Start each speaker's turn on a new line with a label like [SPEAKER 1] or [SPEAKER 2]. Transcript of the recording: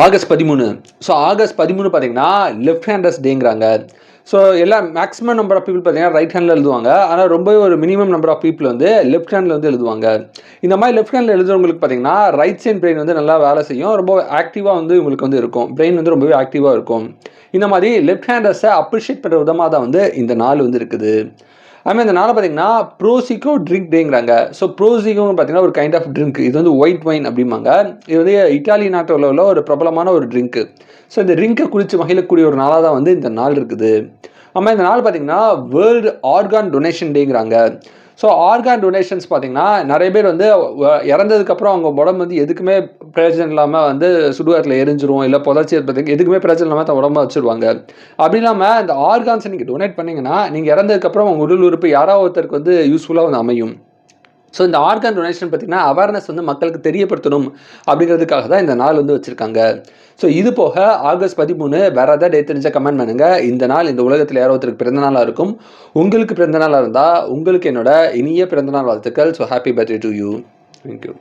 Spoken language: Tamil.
[SPEAKER 1] ஆகஸ்ட் 13. ஸோ ஆகஸ்ட் 13 பார்த்தீங்கன்னா லெஃப்ட் ஹேண்டர்ஸ் டேங்கிறாங்க. ஸோ எல்லாம் மேக்ஸிமம் நம்பர் ஆஃப் பீப்புள் பார்த்தீங்கன்னா ரைட் ஹேண்டில் எழுதுவாங்க. ஆனால் ரொம்பவே ஒரு மினிமம் நம்பர் ஆஃப் பீப்புள் வந்து லெஃப்ட் ஹேண்டில் வந்து எழுதுவாங்க. இந்த மாதிரி லெஃப்ட் ஹேண்டில் எழுதுறவங்களுக்கு பார்த்தீங்கன்னா ரைட் சைட் பிரெயின் வந்து நல்லா வேலை செய்யும். ரொம்ப ஆக்டிவாக வந்து உங்களுக்கு வந்து இருக்கும். பிரெயின் வந்து ரொம்பவே ஆக்டிவாக இருக்கும். இந்த மாதிரி லெஃப்ட் ஹேண்டர்ஸை அப்ரிஷியேட் பண்ணுற விதமாக தான் வந்து இந்த நாள் வந்து இருக்குது. அதுமாதிரி இந்த நாளை பார்த்தீங்கன்னா ப்ரோசிகோ ட்ரிங்க் டேங்கிறாங்க. ஸோ ப்ரோசிகோன்னு பார்த்தீங்கன்னா ஒரு கைண்ட் ஆஃப் ட்ரிங்க். இது வந்து ஒயிட் வைன் அப்படிம்பாங்க. இது வந்து இட்டாலி நாட்டில் உள்ள ஒரு பிரபலமான ஒரு ட்ரிங்க்கு. ஸோ இந்த ட்ரிங்கை குடித்து மகிழக்கூடிய ஒரு நாளாக தான் வந்து இந்த நாள் இருக்குது. ஆமாம், இந்த நாள் பார்த்தீங்கன்னா வேர்ல்டு ஆர்கான் டொனேஷன் டேங்கிறாங்க. ஸோ ஆர்கான் டொனேஷன்ஸ் பார்த்தீங்கன்னா நிறைய பேர் வந்து இறந்ததுக்கப்புறம் அவங்க உடம்பு வந்து எதுக்குமே பிரயோஜனம் இல்லாமல் வந்து சுடுகாட்டில் எரிஞ்சிரும், இல்லை புதைச்சி எதுக்குமே பிரயோஜனம் இல்லாமல் தான் உடம்பு வச்சுருவாங்க. அப்படி இல்லாமல் இந்த ஆர்கான்ஸை நீங்கள் டொனேட் பண்ணிங்கன்னா நீங்கள் இறந்ததுக்கப்புறம் உங்கள் உடல் உறுப்பு யாராவது ஒருத்தருக்கு வந்து யூஸ்ஃபுல்லாக வந்து அமையும். ஸோ இந்த ஆர்கான் டொனேஷன் பார்த்தீங்கன்னா அவேர்னஸ் வந்து மக்களுக்கு தெரியப்படுத்தணும் அப்படிங்கிறதுக்காக தான் இந்த நாள் வந்து வச்சுருக்காங்க. ஸோ இது போக ஆகஸ்ட் 13 வேறு ஏதாவது டே தெரிஞ்சால் கமெண்ட் பண்ணுங்கள். இந்த நாள் இந்த உலகத்தில் யாரோ ஒருத்தருக்கு பிறந்த நாளாக இருக்கும். உங்களுக்கு பிறந்த நாளாக இருந்தால் உங்களுக்கு என்னோட இனிய பிறந்தநாள் வாழ்த்துக்கள். So happy birthday to you. Thank you.